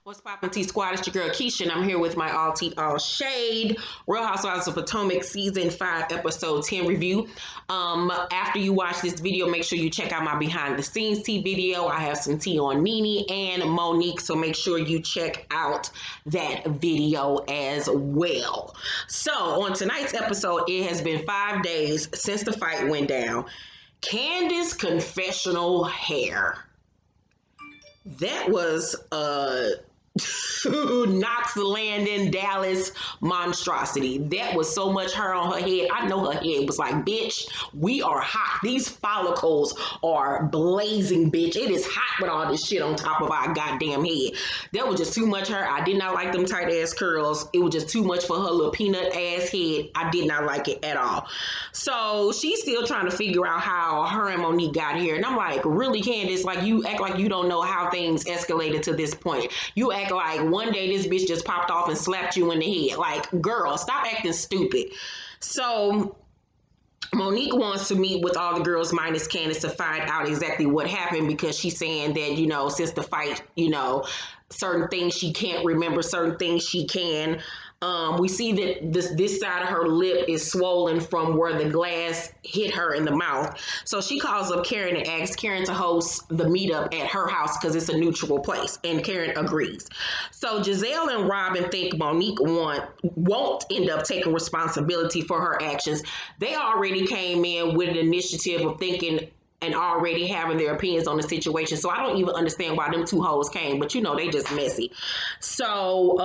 What's poppin' T Squad? It's your girl Keisha, and I'm here with my all tea, all shade Real Housewives of Potomac Season 5, Episode 10 review. After you watch this video, make sure you check out my behind the scenes tea video. I have some tea on Nene and Monique, so make sure you check out that video as well. So, on tonight's episode, it has been 5 days since the fight went down. Candiace confessional hair. That was Knox Landon Dallas monstrosity. That was so much hair on her head. I know her head was like, bitch, we are hot. These follicles are blazing, bitch. It is hot with all this shit on top of our goddamn head. That was just too much hair. I did not like them tight ass curls. It was just too much for her little peanut ass head. I did not like it at all. So she's still trying to figure out how her and Monique got here. And I'm like, really, Candiace? Like, you act like you don't know how things escalated to this point. You act like one day this bitch just popped off and slapped you in the head. Like, girl, stop acting stupid. So Monique wants to meet with all the girls minus Candiace to find out exactly what happened, because she's saying that, you know, since the fight, you know, certain things she can't remember, certain things she can. We see that this side of her lip is swollen from where the glass hit her in the mouth. So she calls up Karen and asks Karen to host the meetup at her house because it's a neutral place, and Karen agrees. So Giselle and Robin think Monique won't end up taking responsibility for her actions. They already came in with an initiative of thinking and already having their opinions on the situation. So I don't even understand why them two hoes came, but you know, they just messy. So,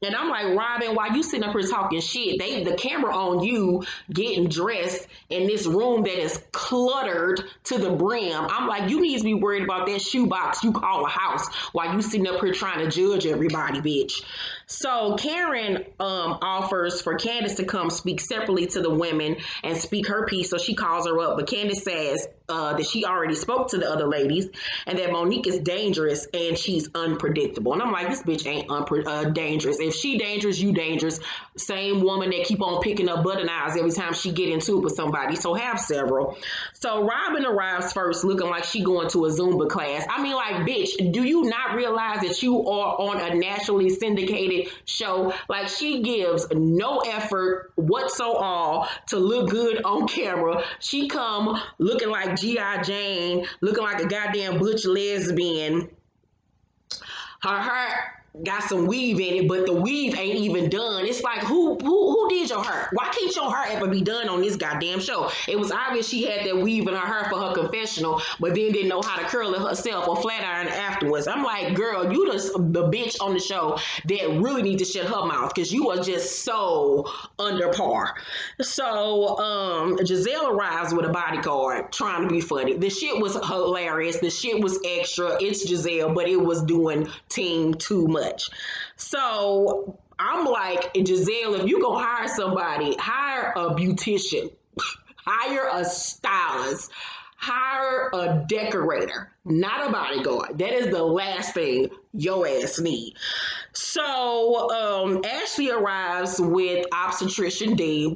and I'm like, Robin, why you sitting up here talking shit? The camera on you getting dressed in this room that is cluttered to the brim. I'm like, you need to be worried about that shoebox you call a house while you sitting up here trying to judge everybody, bitch. So Karen offers for Candiace to come speak separately to the women and speak her piece. So she calls her up, but Candiace says that she already spoke to the other ladies and that Monique is dangerous and she's unpredictable. And I'm like, this bitch ain't dangerous. If she dangerous, you dangerous. Same woman that keep on picking up butter knives every time she get into it with somebody. So have several. So Robin arrives first looking like she going to a Zumba class. I mean, like, bitch, do you not realize that you are on a nationally syndicated show? Like, she gives no effort whatsoever to look good on camera. She come looking like G.I. Jane, looking like a goddamn butch lesbian. Her hair got some weave in it, but the weave ain't even done. It's like, who did your hair? Why can't your hair ever be done on this goddamn show? It was obvious she had that weave in her hair for her confessional, but then didn't know how to curl it herself or flat iron afterwards. I'm like, girl, you the bitch on the show that really need to shut her mouth, because you are just so under par. So Giselle arrives with a bodyguard trying to be funny. The shit was hilarious. The shit was extra. It's Giselle, but it was doing team too much. So I'm like, Giselle, if you gonna hire somebody, hire a beautician, hire a stylist, hire a decorator, not a bodyguard. That is the last thing your ass need. So Ashley arrives with obstetrician Dean.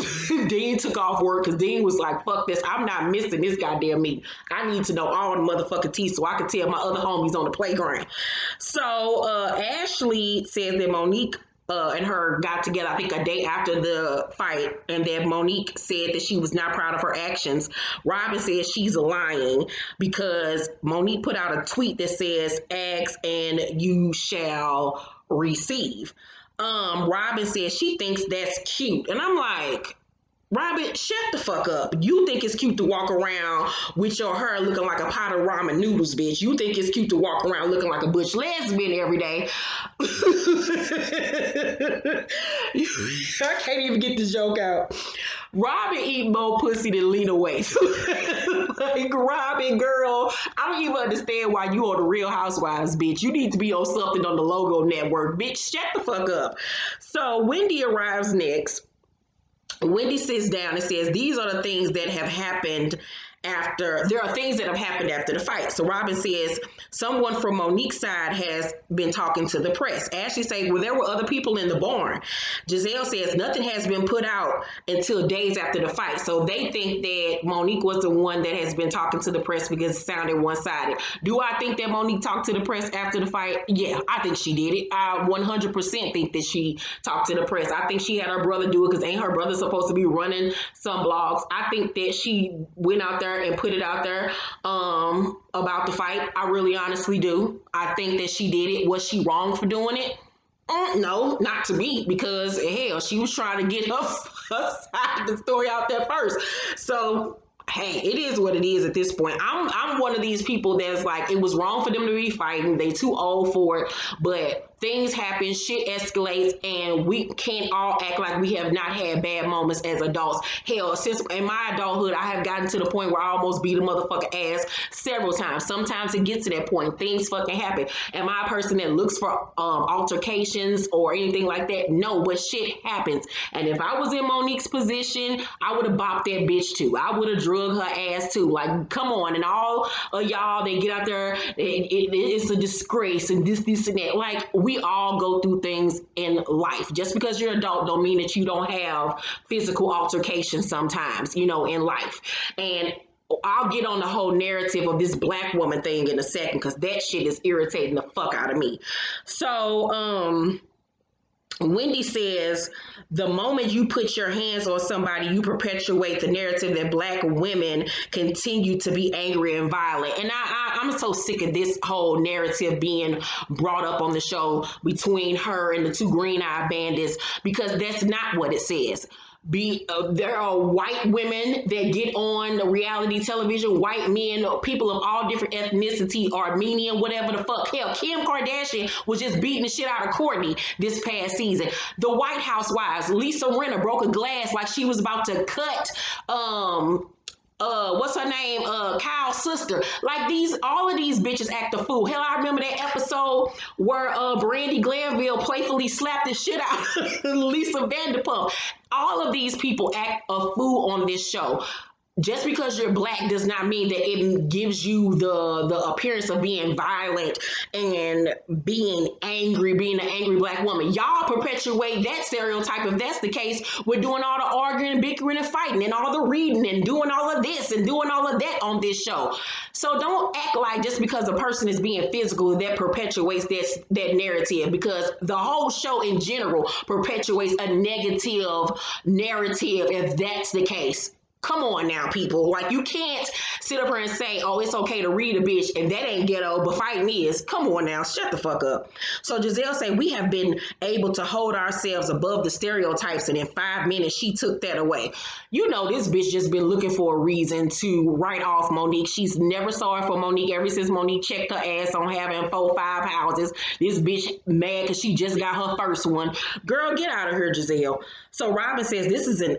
Dean took off work because Dean was like, fuck this, I'm not missing this goddamn meeting. I need to know all the motherfucking tea so I can tell my other homies on the playground. So Ashley says that Monique and her got together, I think, a day after the fight, and that Monique said that she was not proud of her actions. Robin says she's lying because Monique put out a tweet that says, ask and you shall receive. Robin says she thinks that's cute. And I'm like, Robin, shut the fuck up. You think it's cute to walk around with your hair looking like a pot of ramen noodles, bitch. You think it's cute to walk around looking like a butch lesbian every day. I can't even get this joke out. Robin eat more pussy than Lena Waithe. Like, Robin, girl, I don't even understand why you on the Real Housewives, bitch. You need to be on something on the Logo Network, bitch. Shut the fuck up. So Wendy arrives next. Wendy sits down and says, these are the things that have happened after there are things that have happened after the fight. So Robin says someone from Monique's side has been talking to the press. Ashley says, well, there were other people in the barn. Giselle says nothing has been put out until days after the fight. So they think that Monique was the one that has been talking to the press because it sounded one-sided. Do I think that Monique talked to the press after the fight? Yeah, I think she did it. I 100% think that she talked to the press. I think she had her brother do it because ain't her brother supposed to be running some blogs. I think that she went out there and put it out there about the fight. I really honestly do. I think that she did it. Was she wrong for doing it? No, not to me, because hell, she was trying to get her side of the story out there first. So hey, it is what it is at this point. I'm one of these people that's like, it was wrong for them to be fighting. They too old for it, but things happen, shit escalates, and we can't all act like we have not had bad moments as adults. Hell, since in my adulthood, I have gotten to the point where I almost beat a motherfucker ass several times. Sometimes it gets to that point. Things fucking happen. Am I a person that looks for altercations or anything like that? No, but shit happens. And if I was in Monique's position, I would have bopped that bitch too. I would have drug her ass too. Like, come on. And all of y'all, they get out there, it's a disgrace and this and that. Like, we all go through things in life. Just because you're an adult don't mean that you don't have physical altercations sometimes, you know, in life. And I'll get on the whole narrative of this black woman thing in a second, because that shit is irritating the fuck out of me. So, Wendy says, the moment you put your hands on somebody, you perpetuate the narrative that black women continue to be angry and violent. And I'm so sick of this whole narrative being brought up on the show between her and the two green-eyed bandits, because that's not what it says. There are white women that get on the reality television, white men, people of all different ethnicity, Armenian, whatever the fuck. Hell, Kim Kardashian was just beating the shit out of Kourtney this past season. The White Housewives, Lisa Rinna broke a glass like she was about to cut what's her name? Kyle's sister. Like all of these bitches act a fool. Hell, I remember that episode where Brandy Glanville playfully slapped the shit out of Lisa Vanderpump. All of these people act a fool on this show. Just because you're black does not mean that it gives you the appearance of being violent and being angry, being an angry black woman. Y'all perpetuate that stereotype. If that's the case, we're doing all the arguing and bickering and fighting and all the reading and doing all of this and doing all of that on this show. So don't act like just because a person is being physical, that perpetuates that narrative, because the whole show in general perpetuates a negative narrative if that's the case. Come on now, people. Like, you can't sit up here and say, oh, it's okay to read a bitch, and that ain't ghetto, but fighting is. Come on now, shut the fuck up. So Giselle say, we have been able to hold ourselves above the stereotypes, and in 5 minutes, she took that away. You know, this bitch just been looking for a reason to write off Monique. She's never sorry for Monique ever since Monique checked her ass on having 4-5 houses. This bitch mad because she just got her first one. Girl, get out of here, Giselle. So Robin says, this is an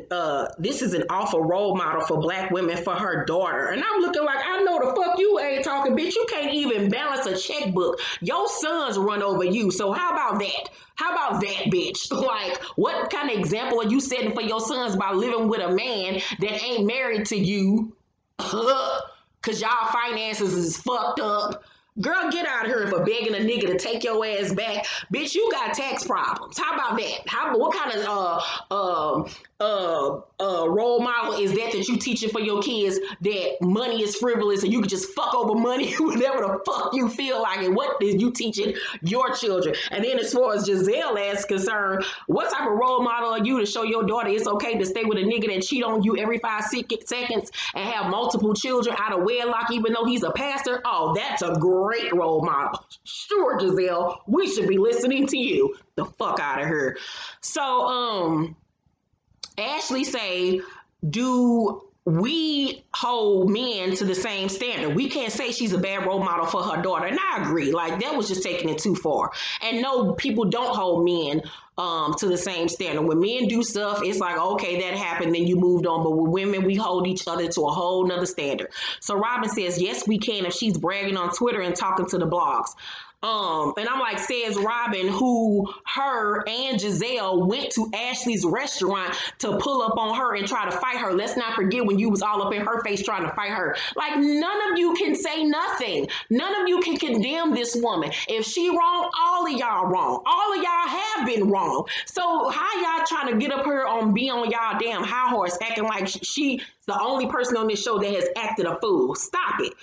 awful role model for black women for her daughter. And I'm looking like, I know the fuck you ain't talking, bitch. You can't even balance a checkbook. Your sons run over you. So how about that? How about that, bitch? Like, what kind of example are you setting for your sons by living with a man that ain't married to you? Because y'all finances is fucked up. Girl, get out of here for begging a nigga to take your ass back. Bitch, you got tax problems. How about that? What kind of role model is that you teaching for your kids, that money is frivolous and you can just fuck over money whenever the fuck you feel like it? What is you teaching your children? And then as far as Giselle is concerned, what type of role model are you to show your daughter it's okay to stay with a nigga that cheat on you every 5 seconds and have multiple children out of wedlock even though he's a pastor? Oh, that's a great role model. Sure, Giselle, we should be listening to you. The fuck out of here. So, Ashley say, do we hold men to the same standard? We can't say she's a bad role model for her daughter. And I agree. Like, that was just taking it too far. And no, people don't hold men to the same standard. When men do stuff, it's like, okay, that happened, then you moved on. But with women, we hold each other to a whole nother standard. So Robin says, yes, we can if she's bragging on Twitter and talking to the blogs. And I'm like, says Robin, who her and Giselle went to Ashley's restaurant to pull up on her and try to fight her. Let's not forget when you was all up in her face trying to fight her. Like, none of you can say nothing. None of you can condemn this woman. If she wrong, all of y'all wrong. All of y'all have been wrong. So how y'all trying to get up here on be on y'all damn high horse acting like she's the only person on this show that has acted a fool? Stop it.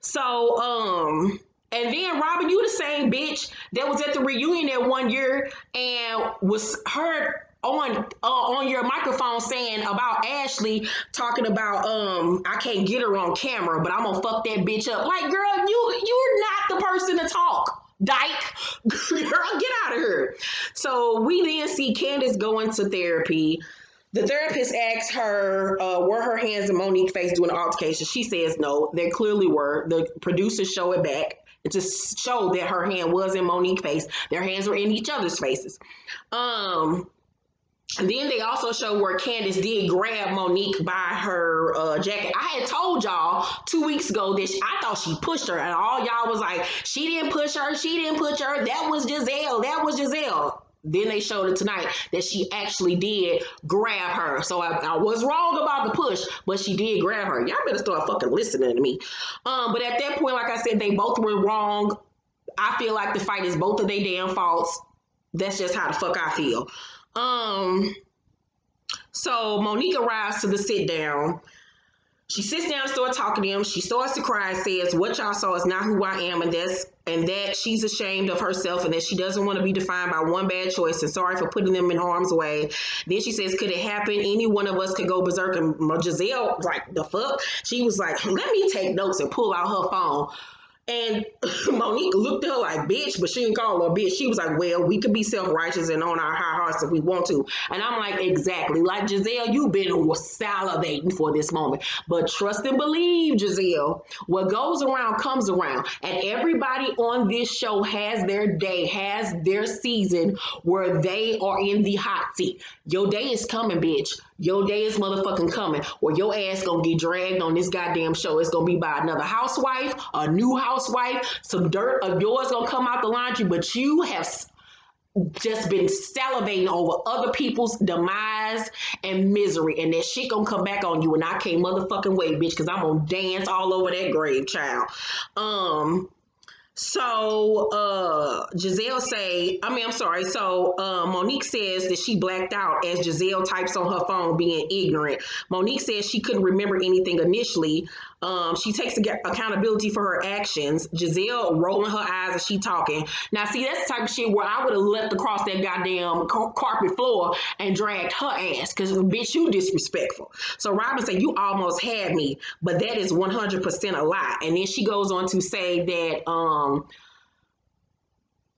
So, and then Robin, you the same bitch that was at the reunion that one year and was heard on your microphone saying about Ashley talking about I can't get her on camera, but I'm gonna fuck that bitch up. Like, girl, you're not the person to talk. Dyke, girl, get out of here. So we then see Candiace go into therapy. The therapist asks her, were her hands in Monique's face during the altercation? She says no, there clearly were. The producers show it back to show that her hand was in Monique's face. Their hands were in each other's faces. And then they also show where Candiace did grab Monique by her jacket. I had told y'all 2 weeks ago that I thought she pushed her, and all y'all was like, she didn't push her, she didn't push her, that was Giselle, that was Giselle. Then they showed it tonight that she actually did grab her. So I was wrong about the push, but she did grab her. Y'all better start fucking listening to me. But at that point, like I said, they both were wrong. I feel like the fight is both of their damn faults. That's just how the fuck I feel. So Monique arrives to the sit down. She sits down and starts talking to him. She starts to cry and says, what y'all saw is not who I am, and that she's ashamed of herself and that she doesn't want to be defined by one bad choice and sorry for putting them in harm's way. Then she says, could it happen? Any one of us could go berserk. And Giselle, like, the fuck? She was like, let me take notes and pull out her phone. And Monique looked at her like, bitch, but she didn't call her a bitch. She was like, well, we could be self-righteous and on our high horse if we want to. And I'm like, exactly. Like, Giselle, you've been salivating for this moment. But trust and believe, Giselle, what goes around comes around. And everybody on this show has their day, has their season where they are in the hot seat. Your day is coming, bitch. Your day is motherfucking coming, or your ass gonna get dragged on this goddamn show. It's gonna be by another housewife, a new housewife, some dirt of yours gonna come out the laundry, but you have just been salivating over other people's demise and misery, and that shit gonna come back on you, and I can't motherfucking wait, bitch, because I'm gonna dance all over that grave, child. So Monique says that she blacked out as Giselle types on her phone being ignorant. Monique says she couldn't remember anything initially. She takes accountability for her actions. Giselle rolling her eyes as she talking. Now, see, that's the type of shit where I would have left across that goddamn carpet floor and dragged her ass because, bitch, you disrespectful. So Robin said, you almost had me, but that is 100% a lie. And then she goes on to say that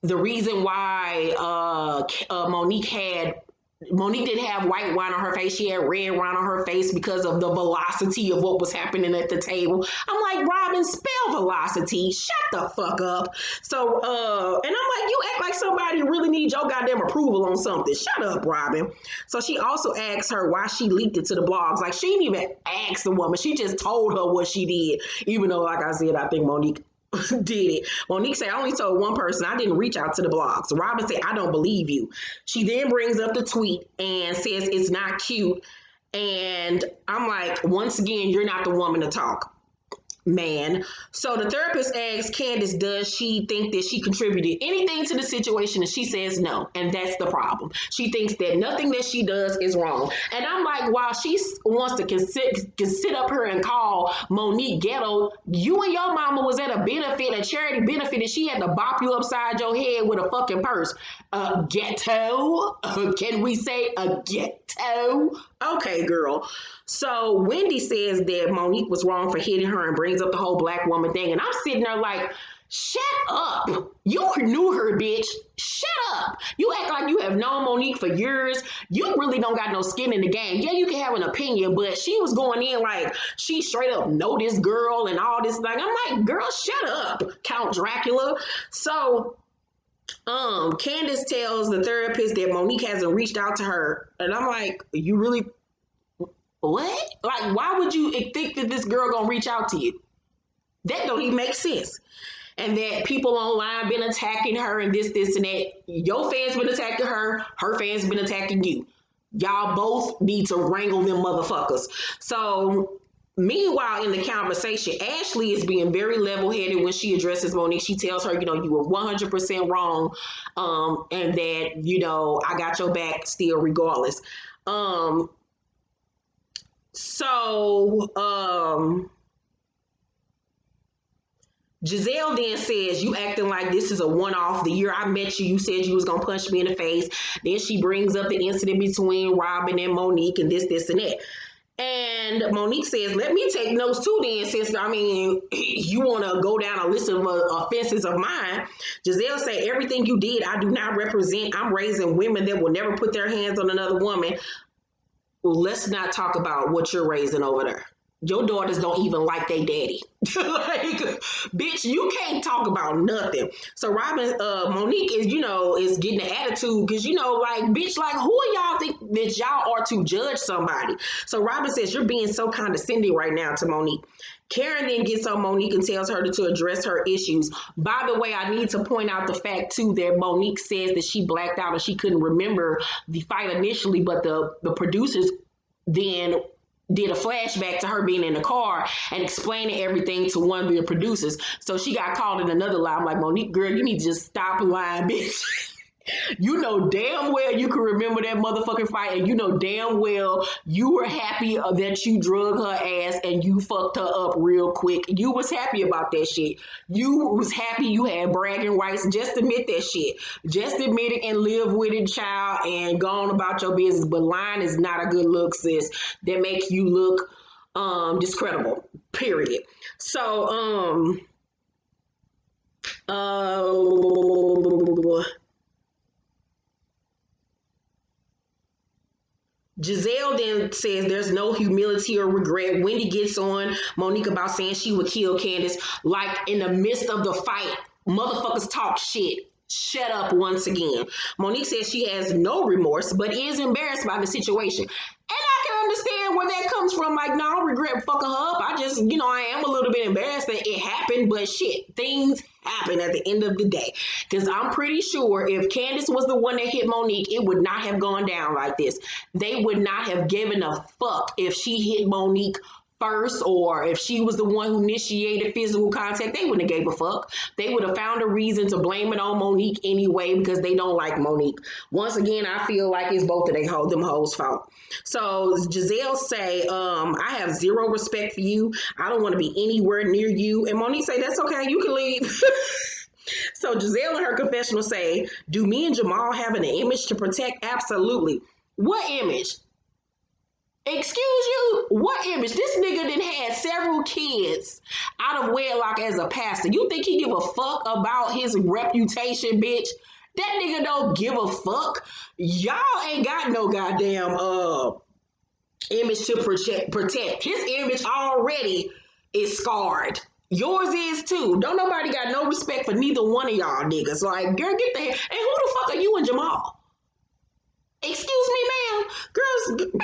the reason why Monique didn't have white wine on her face. She had red wine on her face because of the velocity of what was happening at the table. I'm like, Robin, spell velocity. Shut the fuck up. So, and I'm like, you act like somebody really needs your goddamn approval on something. Shut up, Robin. So she also asks her why she leaked it to the blogs. Like, she didn't even ask the woman. She just told her what she did. Even though, like I said, I think Monique did it. Monique said, I only told one person. I didn't reach out to the blogs. Robin said, I don't believe you. She then brings up the tweet and says it's not cute. And I'm like, once again, you're not the woman to talk, man. So the therapist asks Candiace, does she think that she contributed anything to the situation? And she says no. And that's the problem. She thinks that nothing that she does is wrong. And I'm like, while she wants to can sit up here and call Monique ghetto, you and your mama was at a charity benefit, and she had to bop you upside your head with a fucking purse. Ghetto? Can we say a ghetto? Okay, girl. So Wendy says that Monique was wrong for hitting her and brings up the whole black woman thing. And I'm sitting there like, shut up. You knew her, bitch. Shut up. You act like you have known Monique for years. You really don't got no skin in the game. Yeah, you can have an opinion, but she was going in like she straight up know this girl and all this thing. I'm like, girl, shut up, Count Dracula. So Candiace tells the therapist that Monique hasn't reached out to her. And I'm like, you really... What? Like, why would you think that this girl gonna reach out to you? That don't even make sense. and that people online been attacking her and this, and that. Your fans been attacking her. Her fans been attacking you. Y'all both need to wrangle them motherfuckers. So, meanwhile, in the conversation, Ashley is being very level-headed when she addresses Monique. She tells her, you were 100% wrong, and that, I got your back still regardless. Giselle then says, you acting like this is a one-off. The year I met you, you said you was going to punch me in the face. Then she brings up the incident between Robin and Monique and this, and that. And Monique says, let me take notes too then, since, you want to go down a list of offenses of mine. Giselle say, everything you did, I do not represent. I'm raising women that will never put their hands on another woman. Let's not talk about what you're raising over there. Your daughters don't even like their daddy. Bitch, you can't talk about nothing. So Monique is getting an attitude because, bitch, like, who are y'all think that y'all are to judge somebody? So Robin says, you're being so condescending right now to Monique. Karen then gets on Monique and tells her to address her issues. By the way, I need to point out the fact, too, that Monique says that she blacked out and she couldn't remember the fight initially, but the producers then did a flashback to her being in the car and explaining everything to one of the producers. So she got called in another lie. I'm like, Monique, girl, you need to just stop lying, bitch. You know damn well you can remember that motherfucking fight, and you know damn well you were happy that you drug her ass and you fucked her up real quick. You was happy about that shit. You was happy you had bragging rights. Just admit that shit. Just admit it and live with it, child, and go on about your business. But lying is not a good look, sis. That makes you look discreditable, period. So Giselle then says there's no humility or regret. Wendy gets on Monique about saying she would kill Candiace. Like, in the midst of the fight, motherfuckers talk shit. Shut up once again. Monique says she has no remorse, but is embarrassed by the situation. And I can understand where that comes from. Like, no, I don't regret fucking her up. I just, I am a little bit embarrassed that it happened, but shit, things happen at the end of the day. Because I'm pretty sure if Candiace was the one that hit Monique, it would not have gone down like this. They would not have given a fuck if she hit Monique first, or if she was the one who initiated physical contact. They wouldn't have gave a fuck. They would have found a reason to blame it on Monique anyway, because they don't like Monique. Once again, I feel like it's both of them hoes' fault. So Giselle say, I have zero respect for you. I don't want to be anywhere near you. And Monique say, that's okay, you can leave. So Giselle in her confessional say, do me and Jamal have an image to protect? Absolutely. What image? Excuse you? What image? This nigga done had several kids out of wedlock as a pastor. You think he give a fuck about his reputation, bitch? That nigga don't give a fuck. Y'all ain't got no goddamn image to protect. His image already is scarred. Yours is too. Don't nobody got no respect for neither one of y'all niggas. Like, girl, get the hell. And who the fuck are you and Jamal? Excuse me, ma'am.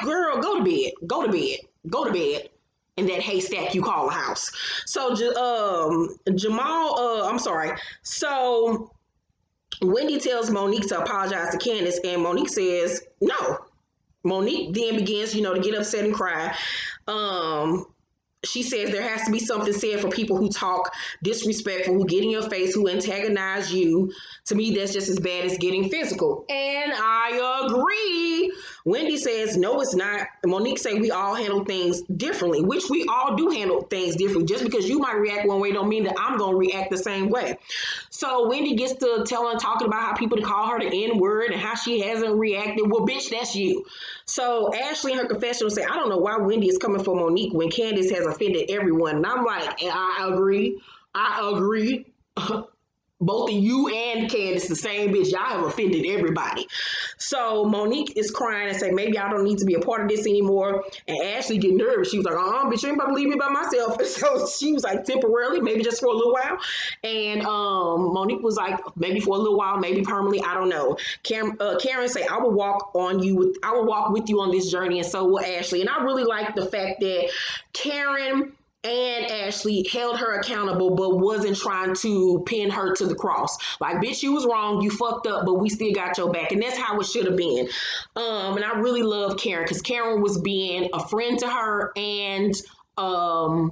Girl, go to bed. Go to bed. Go to bed. In that haystack you call a house. So, Jamal, I'm sorry. So, Wendy tells Monique to apologize to Candiace, and Monique says no. Monique then begins, to get upset and cry. She says there has to be something said for people who talk disrespectful, who get in your face, who antagonize you. To me, that's just as bad as getting physical. And I agree. Wendy says, no, it's not. Monique say we all handle things differently, which we all do handle things differently. Just because you might react one way don't mean that I'm going to react the same way. So Wendy gets to talking about how people call her the N-word and how she hasn't reacted. Well, bitch, that's you. So Ashley in her confessional say, I don't know why Wendy is coming for Monique when Candiace has offended everyone. And I'm like, I agree. Both of you and Candiace, the same bitch. Y'all have offended everybody. So Monique is crying and saying, maybe I don't need to be a part of this anymore. And Ashley get nervous. She was like, bitch, you ain't about to leave me by myself. And so she was like, temporarily, maybe just for a little while. And Monique was like, maybe for a little while, maybe permanently, I don't know. Karen say, I will walk with you on this journey, and so will Ashley. And I really like the fact that Karen and Ashley held her accountable, but wasn't trying to pin her to the cross. Like, bitch, you was wrong, you fucked up, but we still got your back, and that's how it should have been. And I really love Karen because Karen was being a friend to her and a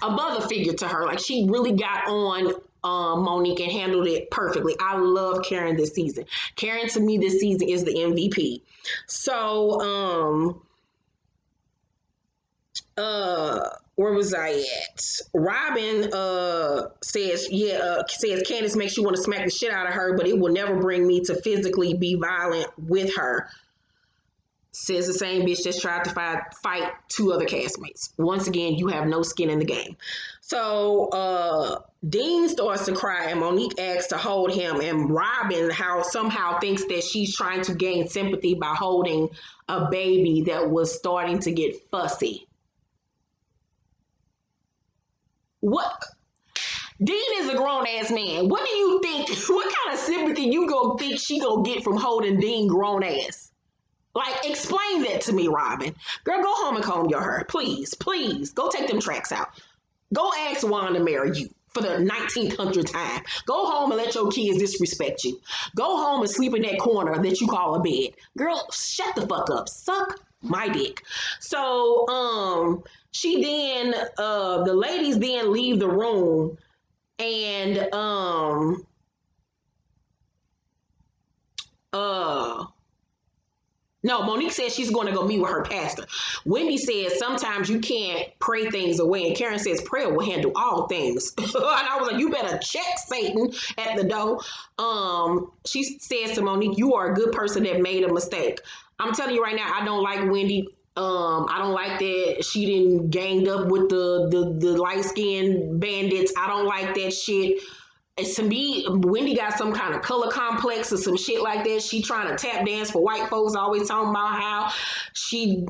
mother figure to her. Like, she really got on Monique and handled it perfectly. I love Karen this season. Karen to me this season is the MVP. So where was I at? Robin says Candiace makes you want to smack the shit out of her, but it will never bring me to physically be violent with her. Says the same bitch just tried to fight two other castmates. Once again, you have no skin in the game. So Dean starts to cry and Monique asks to hold him, and Robin somehow thinks that she's trying to gain sympathy by holding a baby that was starting to get fussy. What? Dean is a grown ass man. What do you think? What kind of sympathy you gonna think she gonna get from holding Dean grown ass? Like, explain that to me, Robin. Girl, go home and comb your hair. Please, please. Go take them tracks out. Go ask Juan to marry you for the 1900th time. Go home and let your kids disrespect you. Go home and sleep in that corner that you call a bed. Girl, shut the fuck up. Suck my dick. So, she then, the ladies then leave the room and, no, Monique says she's going to go meet with her pastor. Wendy says sometimes you can't pray things away. And Karen says prayer will handle all things. And I was like, you better check Satan at the door. She says to Monique, you are a good person that made a mistake. I'm telling you right now, I don't like Wendy. I don't like that she didn't ganged up with the light-skinned bandits. I don't like that shit. To me, Wendy got some kind of color complex or some shit like that. She trying to tap dance for white folks, always talking about how she,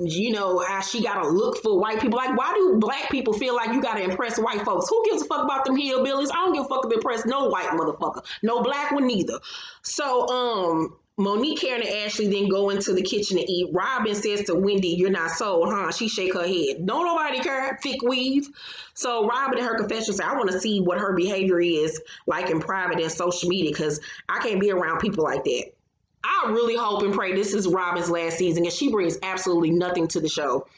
how she got to look for white people. Like, why do black people feel like you got to impress white folks? Who gives a fuck about them hillbillies? I don't give a fuck to impress no white motherfucker. No black one neither. So, Monique, Karen, and Ashley then go into the kitchen to eat. Robin says to Wendy, you're not sold, huh? She shake her head. Don't nobody care, thick weave. So Robin in her confession said, I want to see what her behavior is like in private and social media because I can't be around people like that. I really hope and pray this is Robin's last season and she brings absolutely nothing to the show.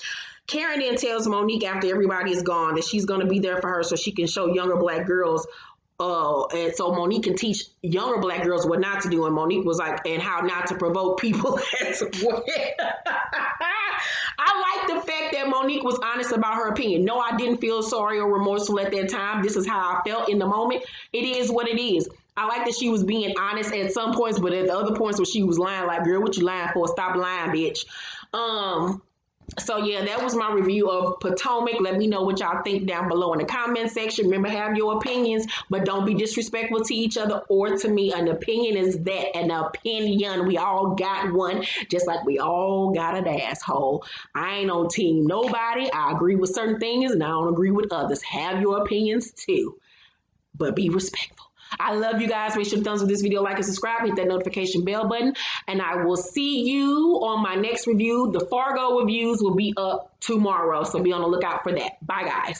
Karen then tells Monique after everybody is gone that she's going to be there for her so she can show younger black girls and so Monique can teach younger black girls what not to do. And Monique was like, and how not to provoke people as well. I like the fact that Monique was honest about her opinion. No, I didn't feel sorry or remorseful at that time. This is how I felt in the moment. It is what it is. I like that she was being honest at some points, but at the other points where she was lying, like, girl, what you lying for? Stop lying, bitch. So yeah, that was my review of Potomac. Let me know what y'all think down below in the comment section. Remember, have your opinions, but don't be disrespectful to each other or to me. An opinion is that, an opinion. We all got one, just like we all got an asshole. I ain't on team nobody. I agree with certain things and I don't agree with others. Have your opinions too, but be respectful. I love you guys. Make sure to thumbs up this video, like and subscribe, hit that notification bell button, and I will see you on my next review. The Fargo reviews will be up tomorrow, so be on the lookout for that. Bye, guys.